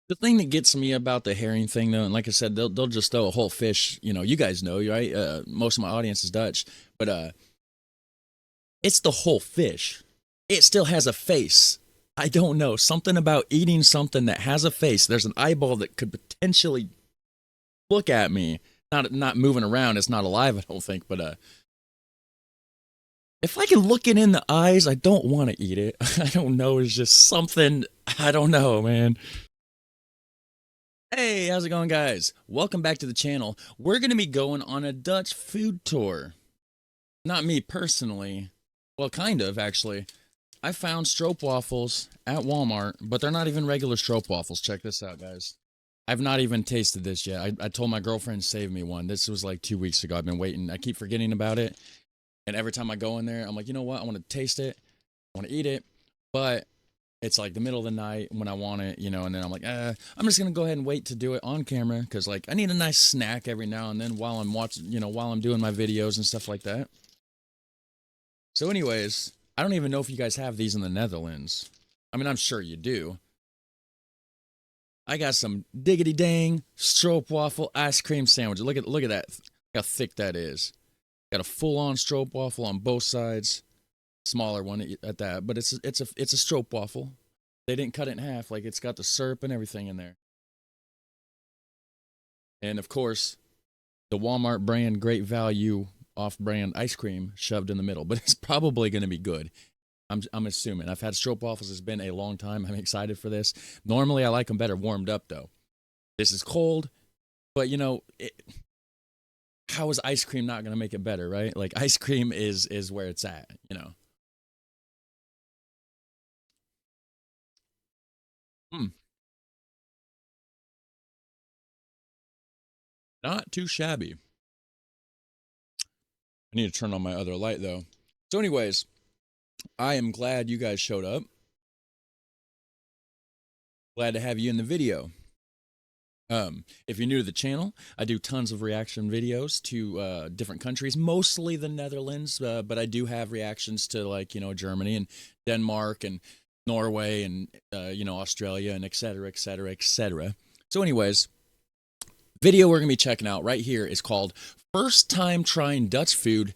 The thing that gets me about the herring thing, though, and like I said, they'll just throw a whole fish. You know, you guys know, right? Most of my audience is Dutch, but it's the whole fish. It still has a face. I don't know, something about eating something that has a face. There's an eyeball that could potentially look at me. Not moving around. It's not alive, I don't think. But if I can look it in the eyes, I don't want to eat it. I don't know. It's just something. I don't know, man. Hey, how's it going, guys? Welcome back to the channel. We're going to be going on a Dutch food tour. Not me personally. Well, kind of, actually. I found Stroop Waffles at Walmart, but they're not even regular Stroop Waffles. Check this out, guys. I've not even tasted this yet. I told my girlfriend to save me one. This was like 2 weeks ago. I've been waiting. I keep forgetting about it. And every time I go in there, I'm like, you know what? I want to taste it. I want to eat it. But it's like the middle of the night when I want it, you know, and then I'm like, I'm just going to go ahead and wait to do it on camera because, like, I need a nice snack every now and then while I'm watching, you know, while I'm doing my videos and stuff like that. So anyways, I don't even know if you guys have these in the Netherlands. I mean, I'm sure you do. I got some diggity dang Stroop Waffle ice cream sandwich. Look at that, how thick that is. Got a full-on Stroop Waffle on both sides. Smaller one at that, but it's a Stroop Waffle. They didn't cut it in half. Like, it's got the syrup and everything in there. And of course, the Walmart brand Great Value off-brand ice cream shoved in the middle. But it's probably going to be good. I'm assuming. I've had Stroop Waffles. It's been a long time. I'm excited for this. Normally, I like them better warmed up, though. This is cold, but you know, how is ice cream not going to make it better, right? Like, ice cream is where it's at, you know. Hmm. Not too shabby. I need to turn on my other light, though. So anyways, I am glad you guys showed up. Glad to have you in the video. If you're new to the channel, I do tons of reaction videos to different countries, mostly the Netherlands, but I do have reactions to, like, you know, Germany and Denmark and Norway and, you know, Australia and et cetera, et cetera, et cetera. So anyways, video we're going to be checking out right here is called First Time Trying Dutch Food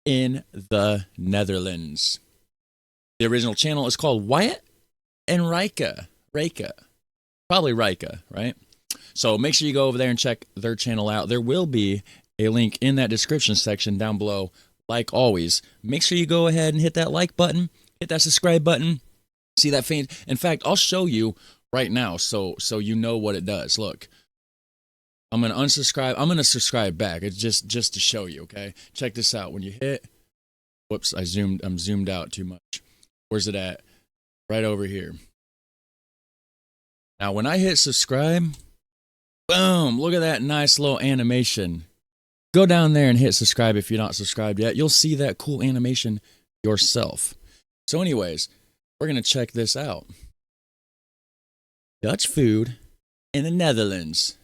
in the Netherlands. The original channel is called Wyatt and Rika. Probably Rika, right? So make sure you go over there and check their channel out. There will be a link in that description section down below. Like always, make sure you go ahead and hit that like button, hit that subscribe button. See that faint? In fact, I'll show you right now so you know what it does. Look. I'm going to unsubscribe. I'm going to subscribe back. It's just to show you, okay? Check this out. When you hit, whoops, I'm zoomed out too much. Where's it at? Right over here. Now, when I hit subscribe, boom, look at that nice little animation. Go down there and hit subscribe if you're not subscribed yet. You'll see that cool animation yourself. So anyways, we're going to check this out. Dutch food in the Netherlands.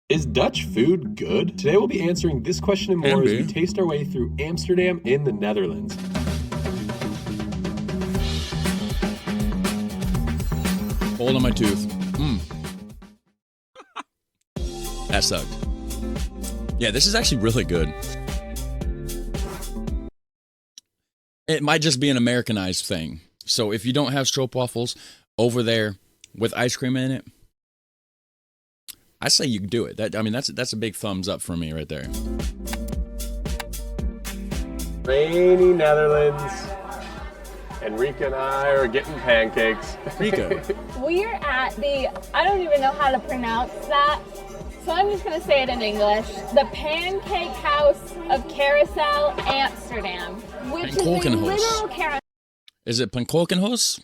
Is Dutch food good? Today we'll be answering this question and more as we taste our way through Amsterdam in the Netherlands. Hold on my tooth. That sucked. Yeah, this is actually really good. It might just be an Americanized thing. So if you don't have Stroop Waffles over there with ice cream in it, I say you can do it. I mean, that's a big thumbs up for me right there. Rainy Netherlands. And Rika and I are getting pancakes. Rika. We're at the, I don't even know how to pronounce that, so I'm just going to say it in English. The Pancake House of Carousel, Amsterdam. Which is a literal carousel. Is it Pancake House?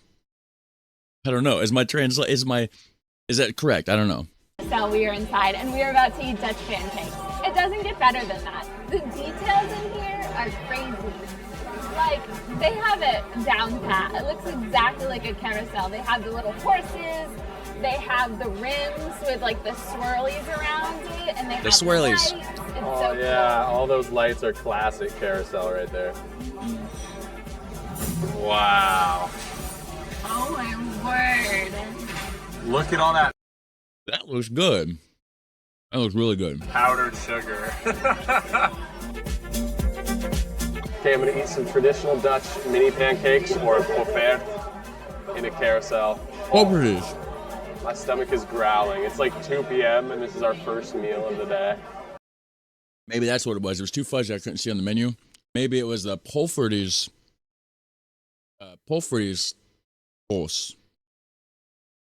I don't know. Is that correct? I don't know. So we are inside and we are about to eat Dutch pancakes. It doesn't get better than that. The details in here are crazy. Like, they have it down pat. It looks exactly like a carousel. They have the little horses. They have the rims with, like, the swirlies around it, and they have the swirlies. Lights. Oh so yeah, cool. all those lights are classic carousel right there. Wow. Oh my word. Look at all that That looks good. That looks really good. powdered sugar. Okay, I'm gonna eat some traditional Dutch mini pancakes or a buffet in a carousel. Over it is. My stomach is growling. It's like 2 p.m. and this is our first meal of the day. Maybe that's what it was. It was too fuzzy. I couldn't see on the menu. Maybe it was the Polfordy's Pulse.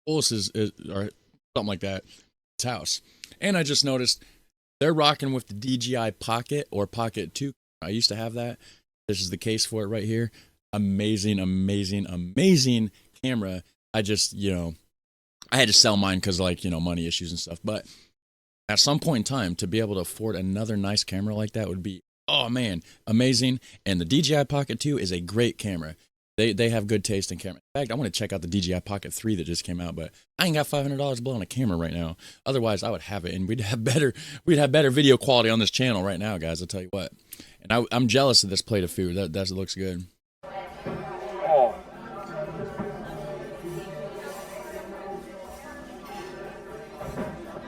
Pulse is or something like that. It's house. And I just noticed they're rocking with the DJI Pocket or Pocket 2. I used to have that. This is the case for it right here. Amazing, amazing, amazing camera. I just, I had to sell mine because, money issues and stuff. But at some point in time, to be able to afford another nice camera like that would be, oh man, amazing. And the DJI Pocket 2 is a great camera. They have good taste in camera. In fact, I want to check out the DJI Pocket 3 that just came out, but I ain't got $500 blow on a camera right now. Otherwise, I would have it, and we'd have better video quality on this channel right now, guys. I'll tell you what. And I'm jealous of this plate of food. That looks good. Oh.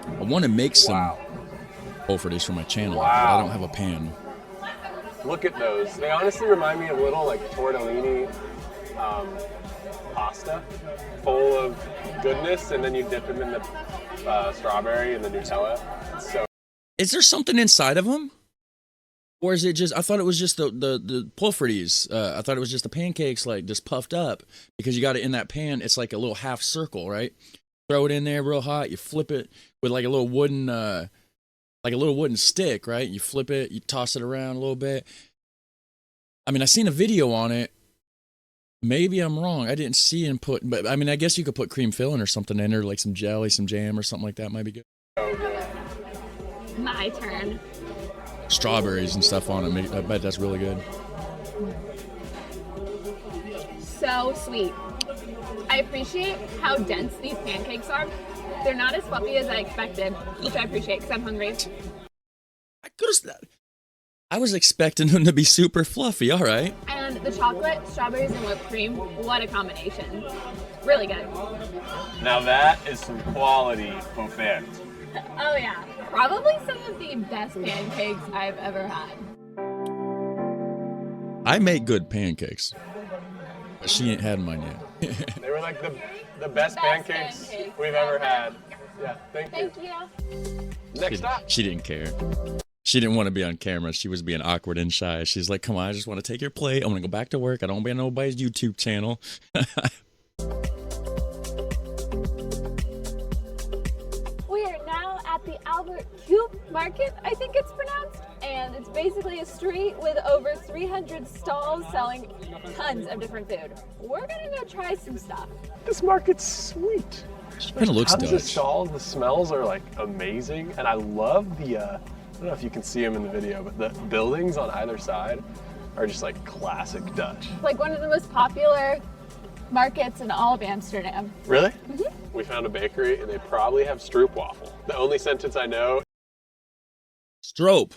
I want to make some Polfordy's for my channel, but I don't have a pan. Look at those. They honestly remind me of little like tortellini pasta, full of goodness, and then you dip them in the strawberry and the Nutella. So, is there something inside of them? Or is it just, I thought it was just the Polfordy's. I thought it was just the pancakes, like, just puffed up. Because you got it in that pan, it's like a little half circle, right? Throw it in there real hot, you flip it with like a little wooden stick, right? You flip it, you toss it around a little bit. I mean, I seen a video on it. Maybe I'm wrong. I didn't see him put, but I mean, I guess you could put cream filling or something in there, like some jelly, some jam or something like that might be good. My turn. Strawberries and stuff on it. I bet that's really good. So sweet. I appreciate how dense these pancakes are. They're not as fluffy as I expected, which I appreciate because I'm hungry. I was expecting them to be super fluffy. All right. And the chocolate, strawberries, and whipped cream, what a combination. Really good. now that is some quality buffet. Oh yeah. Probably some of the best pancakes I've ever had. I make good pancakes, but she ain't had mine yet. They were like the best pancakes we've ever had. Yeah, thank you. Next up. She didn't care. She didn't want to be on camera. She was being awkward and shy. She's like, come on, I just want to take your plate. I want to go back to work. I don't want to be on nobody's YouTube channel. We are now at the Albert Cube Market, I think it's pronounced. And it's basically a street with over 300 stalls selling tons of different food. We're gonna go try some stuff. This market's sweet. She kind of looks Tons Dutch. of stalls. The smells are like amazing, and I love the. I don't know if you can see them in the video, but the buildings on either side are just like classic Dutch. It's like one of the most popular markets in all of Amsterdam. Really? Mm-hmm. We found a bakery, and they probably have Stroop Waffle. The only sentence I know. Stroop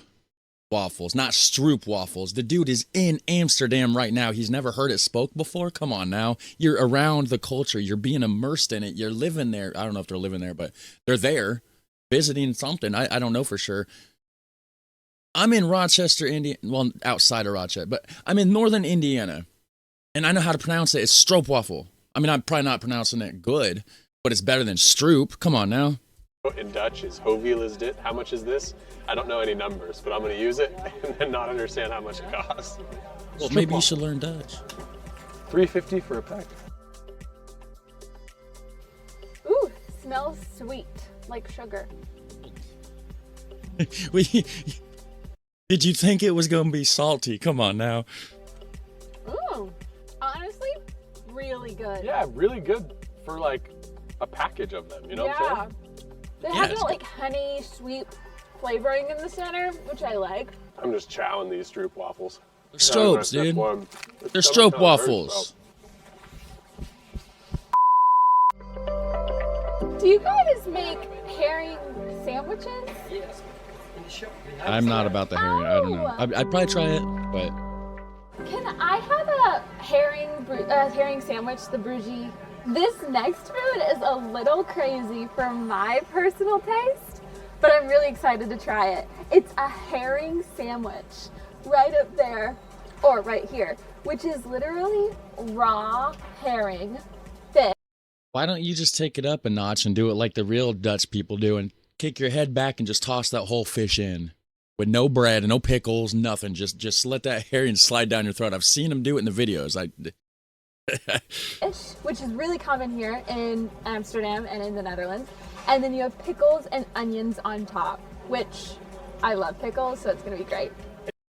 Waffles, not Stroop Waffles. The dude is in Amsterdam right now. He's never heard it spoke before. Come on now. You're around the culture. You're being immersed in it. You're living there. I don't know if they're living there, but they're there visiting something. I don't know for sure. I'm in Rochester, Indiana. Well, outside of Rochester, but I'm in northern Indiana. And I know how to pronounce it. It's Stroop Waffle. I mean, I'm probably not pronouncing it good, but it's better than Stroop. Come on now. In Dutch is hoeveel is dit? How much is this? I don't know any numbers, but I'm going to use it and then not understand how much it costs. Well, maybe you should learn Dutch. $3.50 for a pack. Ooh, smells sweet, like sugar. Did you think it was going to be salty? Come on now. Ooh, honestly, really good. Yeah, really good for like a package of them, you know what I'm saying? They have that like honey, sweet flavoring in the center, which I like. I'm just chowing these Stroop waffles. They're Stroops, dude. They're Stroop waffles. Do you guys make herring sandwiches? Yes. I'm not about the herring. I don't know. I'd probably try it, but Can I have a herring sandwich, the Bruges This next food is a little crazy for my personal taste, but I'm really excited to try it. It's a herring sandwich right up there, or right here, which is literally raw herring fish. Why don't you just take it up a notch and do it like the real Dutch people do and kick your head back and just toss that whole fish in with no bread and no pickles, nothing. Just let that herring slide down your throat. I've seen them do it in the videos. Fish, which is really common here in Amsterdam and in the Netherlands. And then you have pickles and onions on top, which I love pickles, so it's gonna be great.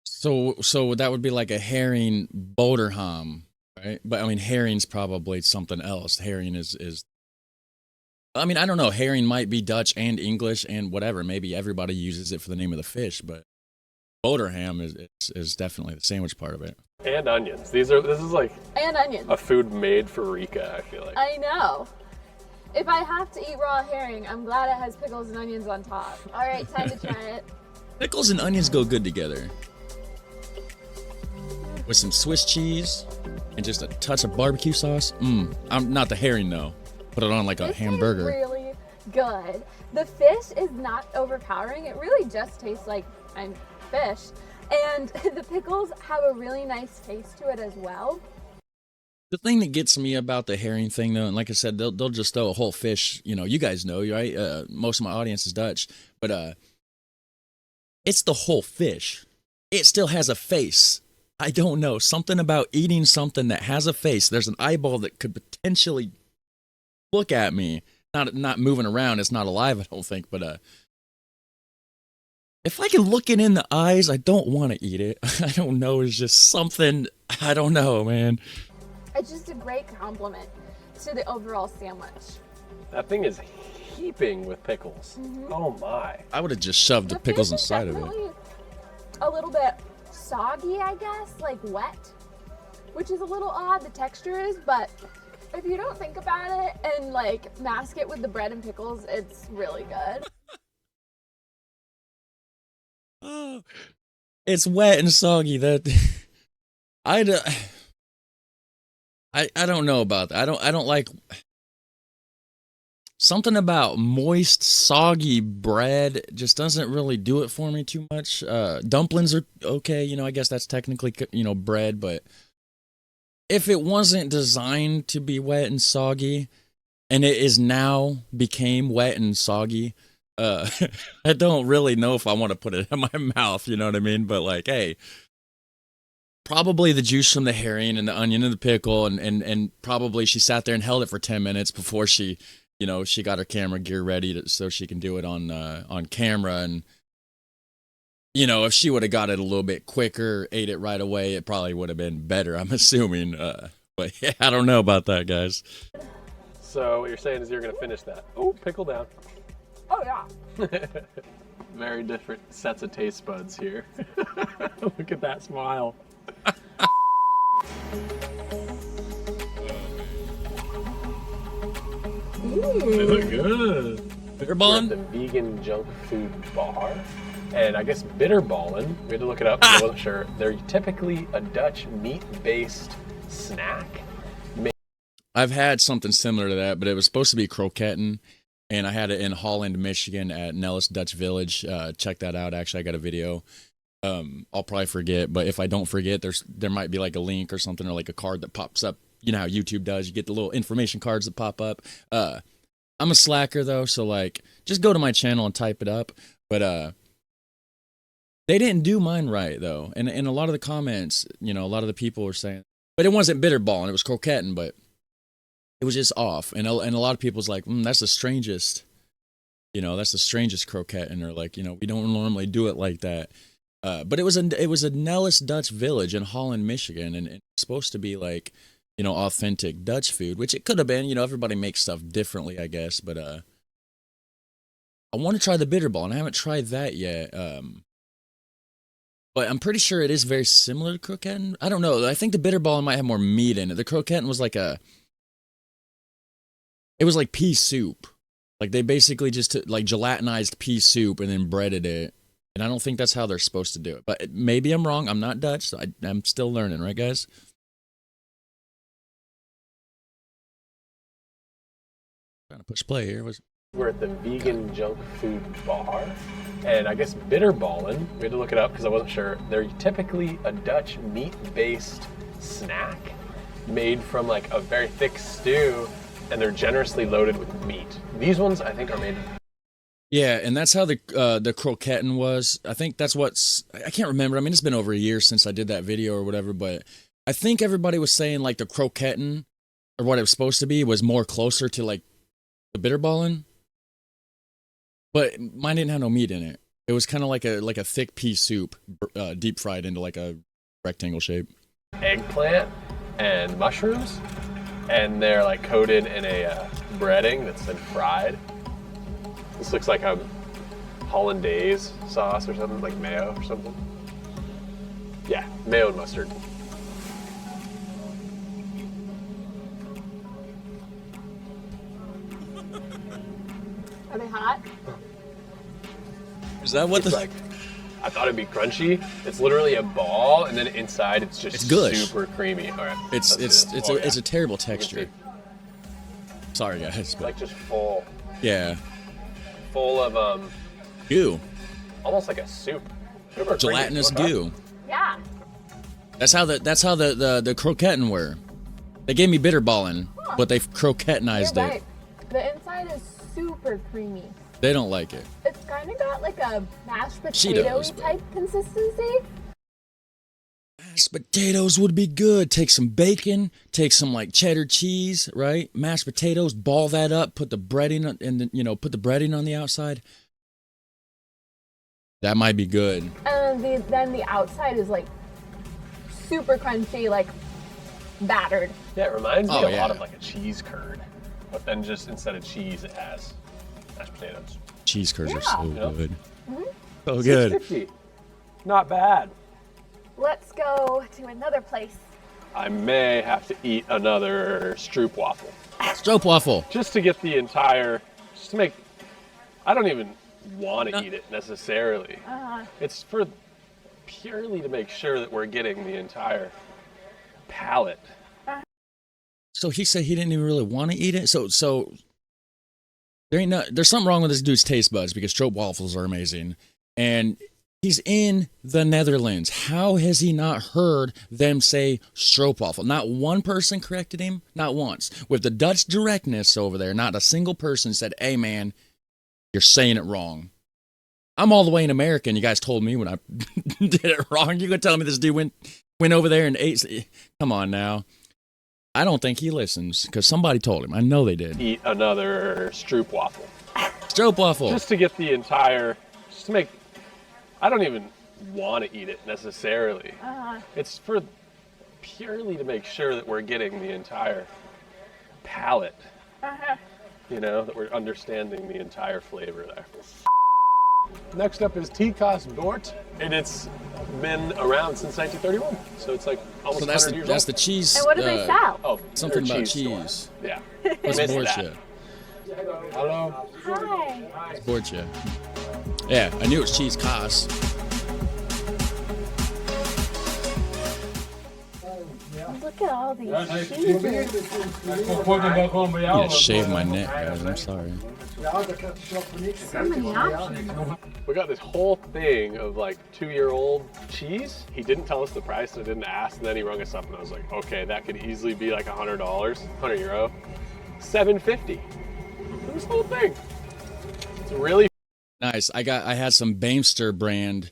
So that would be like a herring boterham, right? But I mean, herring's probably something else. Herring is. I mean, I don't know. Herring might be Dutch and English and whatever. Maybe everybody uses it for the name of the fish, but boterham is definitely the sandwich part of it. And onions. This is like And onions. a food made for Rika, I feel like. I know. If I have to eat raw herring, I'm glad it has pickles and onions on top. All right, time to try it. Pickles and onions go good together. With some Swiss cheese and just a touch of barbecue sauce. I'm not the herring though. Put it on like a This hamburger. is really good. The fish is not overpowering. It really just tastes like fish. And the pickles have a really nice taste to it as well. The thing that gets me about the herring thing, though, and like I said, they'll just throw a whole fish. You know, you guys know, right? Most of my audience is Dutch, but it's the whole fish. It still has a face. I don't know, something about eating something that has a face. There's an eyeball that could potentially look at me. Not moving around. It's not alive, I don't think. But if I can look it in the eyes, I don't want to eat it. I don't know. It's just something. I don't know, man. It's just a great compliment to the overall sandwich. That thing is heaping with pickles. Oh my. I would have just shoved the pickles fish is inside of it. definitely a little bit soggy, I guess, like wet, which is a little odd, the texture is, but if you don't think about it and like mask it with the bread and pickles, it's really good. Oh, it's wet and soggy. That I don't know about that. I don't like something about moist, soggy bread. Just doesn't really do it for me too much. Dumplings are okay. You know, I guess that's technically bread, but if it wasn't designed to be wet and soggy, and it is now became wet and soggy. I don't really know if I want to put it in my mouth, you know what I mean? But like, hey, probably the juice from the herring and the onion and the pickle, and probably she sat there and held it for 10 minutes before she got her camera gear ready so she can do it on camera. And if she would have got it a little bit quicker, ate it right away, it probably would have been better, I'm assuming. But yeah, I don't know about that, guys. So what you're saying is you're gonna finish that. Oh, pickle down. Oh yeah. Very different sets of taste buds here. Look at that smile. They look good. Bitter We're at bond? the vegan junk food bar. And I guess bitterballen, we had to look it up because I wasn't sure. They're typically a Dutch meat-based snack. I've had something similar to that, but it was supposed to be croquetten, and I had it in Holland, Michigan at Nellis Dutch Village. Check that out. Actually, I got a video. I'll probably forget, but if I don't forget, there might be like a link or something, or like a card that pops up. You know how YouTube does. You get the little information cards that pop up. I'm a slacker, though, so like just go to my channel and type it up. But they didn't do mine right, though. And a lot of the comments, a lot of the people were saying, but it wasn't bitterball, it was croquetten, but it was just off. And a lot of people was like, that's the strangest, that's the strangest croquetten, or like, we don't normally do it like that. But it was a Nellis Dutch Village in Holland, Michigan, and it's supposed to be like, authentic Dutch food, which it could have been. Everybody makes stuff differently, I guess. But I want to try the bitterball, and I haven't tried that yet. But I'm pretty sure it is very similar to croquetten. I don't know. I think the bitterball might have more meat in it. The croquetten was like it was like pea soup. Like they basically just took like gelatinized pea soup and then breaded it. And I don't think that's how they're supposed to do it. But maybe I'm wrong. I'm not Dutch. So I'm still learning, right, guys? Trying to push play here. We're at the vegan junk food bar, and I guess bitterballen, we had to look it up because I wasn't sure. They're typically a Dutch meat-based snack made from like a very thick stew, and they're generously loaded with meat. These ones, I think, are made. Yeah, and that's how the croquetin was. I think that's what's. I can't remember. I mean, it's been over a year since I did that video or whatever, but I think everybody was saying like the croquetin, or what it was supposed to be, was more closer to like the bitterballen. But mine didn't have no meat in it. It was kind of like a thick pea soup, deep fried into like a rectangle shape. Eggplant and mushrooms, and they're like coated in a breading that's been fried. This looks like a hollandaise sauce or something, like mayo or something. Yeah, mayo and mustard. Are they hot? Is that what It's like, I thought it'd be crunchy. It's literally a ball, and then inside it's just super creamy. All right, it's a terrible texture. Sorry guys, it's like just full. Yeah. Full of goo. Almost like a soup. Gelatinous goo. Yeah. That's how the croquetin were. They gave me bitterballen, but they croquetinized You're right. it. The inside is super creamy. They don't like it. It's kind of got like a mashed Cheetos, potato type consistency. Mashed potatoes would be good. Take some bacon, take some like cheddar cheese, right? Mashed potatoes, ball that up, put the breading and put the breading on the outside. That might be good. And then the outside is like super crunchy, like battered. Yeah, it reminds me a lot of like a cheese curd, but then just instead of cheese, it has mashed potatoes. Cheese curds are so good. Mm-hmm. So good. $6.50. Not bad. Let's go to another place. I may have to eat another Stroop Waffle. Stroop Waffle. Just to get the entire, just to make, I don't even want to eat it necessarily. It's for purely to make sure that we're getting the entire palette. So he said he didn't even really want to eat it. So there's something wrong with this dude's taste buds, because Stroop Waffles are amazing. And he's in the Netherlands. How has he not heard them say Stroop Waffle? Not one person corrected him, not once. With the Dutch directness over there, not a single person said, "Hey man, you're saying it wrong." I'm all the way in America, and you guys told me when I did it wrong. You gonna tell me this dude went over there and ate? Come on now. I don't think he listens, because somebody told him. I know they did. Eat another Stroop Waffle. Stroop Waffle. Just to get the entire, just to make, I don't even want to eat it necessarily. It's for purely to make sure that we're getting the entire palette. That we're understanding the entire flavor there. Next up is Dort, and it's been around since 1931, so it's like almost 100 years old. That's the cheese. And what do they sell? Oh, something about cheese. Store. Yeah. What's Borgia? Hello. Hi. It's Borgia. Yeah, I knew it was cheese costs. Look at all these cheeses. I'm gonna shave my neck, guys. I'm sorry. So many options. We got this whole thing of like 2-year-old cheese. He didn't tell us the price, and I didn't ask, and then he rung us up, and I was like, okay, that could easily be like $100, 100 euro. $7.50. This whole thing. It's really nice. I had some Bamster brand.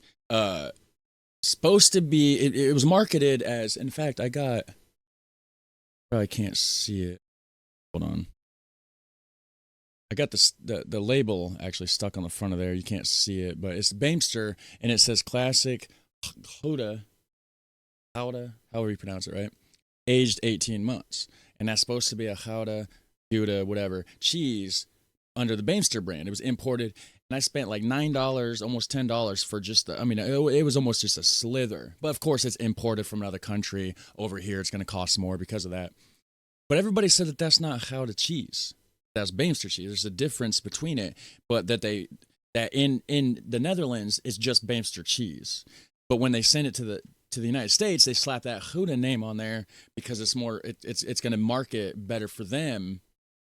Supposed to be. It was marketed as. In fact, I got. I can't see it. Hold on. I got the label actually stuck on the front of there. You can't see it, but it's Bamster, and it says classic Gouda, however you pronounce it, right? Aged 18 months, and that's supposed to be a Gouda, whatever cheese under the Bamster brand. It was imported, and I spent like $9, almost $10 for just it was almost just a slither. But of course, it's imported from another country. Over here, it's going to cost more because of that. But everybody said that that's not Gouda cheese. That's Bamster cheese. There's a difference between it, but that in the Netherlands it's just Bamster cheese. But when they send it to the United States, they slap that Gouda name on there because it's more it's going to market better for them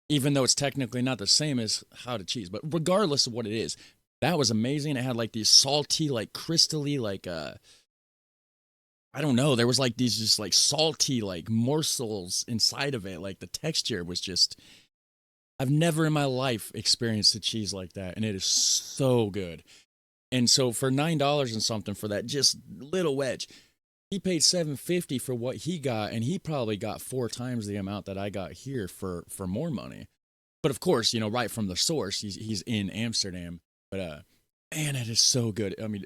even though it's technically not the same as how to cheese. But regardless of what it is, that was amazing. It had like these salty, like crystally, like I don't know. There was like these just like salty like morsels inside of it. Like the texture was just. I've never in my life experienced a cheese like that, and it is so good. And so for $9 and something for that just little wedge, he paid $7.50 for what he got, and he probably got 4 times the amount that I got here for more money. But of course, you know, right from the source, he's in Amsterdam. But man, it is so good. I mean,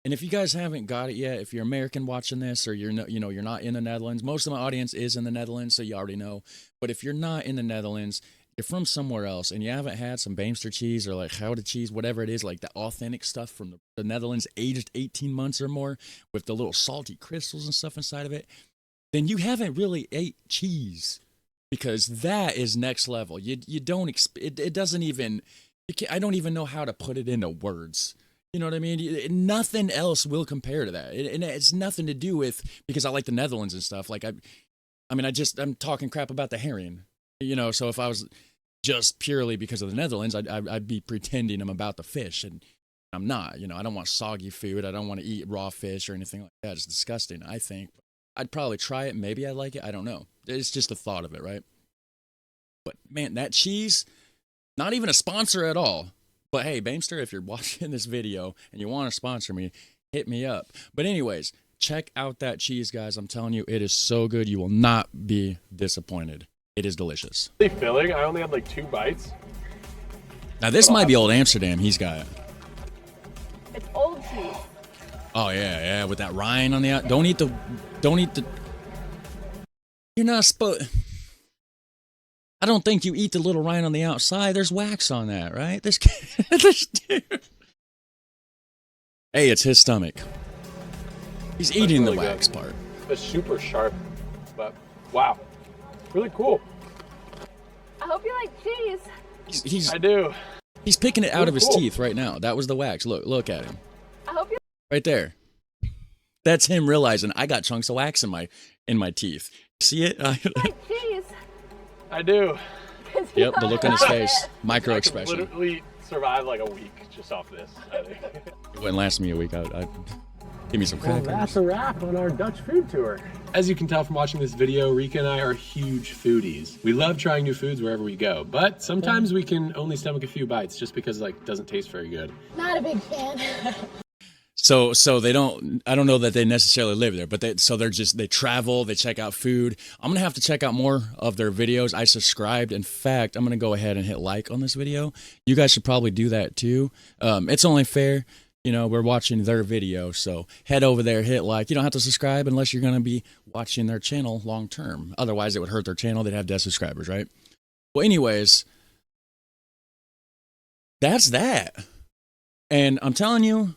and if you guys haven't got it yet, if you're American watching this, or you're not, you know, you're not in the Netherlands, most of my audience is in the Netherlands, so you already know. But if you're not in the Netherlands, you're from somewhere else, and you haven't had some Beemster cheese or like Gouda cheese, whatever it is, like the authentic stuff from the Netherlands, aged 18 months or more, with the little salty crystals and stuff inside of it, then you haven't really ate cheese, because that is next level. You don't it doesn't even. I don't even know how to put it into words. You know what I mean? Nothing else will compare to that, and it's nothing to do with because I like the Netherlands and stuff. Like I'm talking crap about the herring. You know, so if I was just purely because of the Netherlands, I'd be pretending I'm about the fish, and I'm not. You know, I don't want soggy food. I don't want to eat raw fish or anything like that. It's disgusting, I think. I'd probably try it. Maybe I'd like it. I don't know. It's just the thought of it, right? But man, that cheese, not even a sponsor at all. But hey, Beemster, if you're watching this video and you want to sponsor me, hit me up. But anyways, check out that cheese, guys. I'm telling you, it is so good. You will not be disappointed. It is delicious. Really filling. I only had like 2 bites. Now this might be old Amsterdam. He's got. It's old cheese. Oh yeah, with that rind on the out. Don't eat the. You're not supposed. I don't think you eat the little rind on the outside. There's wax on that, right? This dude. Hey, it's his stomach. He's eating really the wax part. It's super sharp, but wow. Really cool. I hope you like cheese. I do. He's picking it out of his teeth right now. That was the wax. Look at him. I hope you right there. That's him realizing I got chunks of wax in my teeth. See it? like cheese. I do. Yep, the look on his face. Micro expression. I could literally survive like a week just off this, I think. It wouldn't last me a week. I'd give me some crackers. Well, that's a wrap on our Dutch food tour. As you can tell from watching this video, Rika and I are huge foodies. We love trying new foods wherever we go, but sometimes we can only stomach a few bites just because it doesn't taste very good. Not a big fan. So they don't. I don't know that they necessarily live there, but they travel. They check out food. I'm gonna have to check out more of their videos. I subscribed. In fact, I'm gonna go ahead and hit like on this video. You guys should probably do that too. It's only fair. You know, we're watching their video, so head over there, hit like. You don't have to subscribe unless you're gonna be watching their channel long term. Otherwise, it would hurt their channel. They'd have dead subscribers, right? Well, anyways, that's that. And I'm telling you.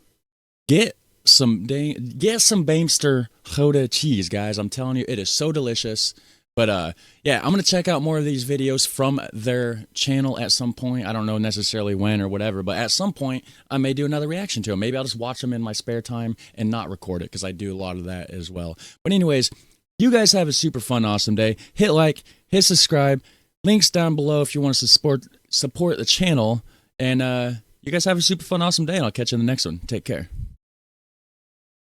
Get some Beemster Gouda cheese, guys. I'm telling you, it is so delicious. But yeah, I'm gonna check out more of these videos from their channel at some point. I don't know necessarily when or whatever, but at some point I may do another reaction to them. Maybe I'll just watch them in my spare time and not record it because I do a lot of that as well. But anyways, you guys have a super fun, awesome day. Hit like, hit subscribe. Links down below if you want to support the channel. And you guys have a super fun, awesome day, and I'll catch you in the next one. Take care.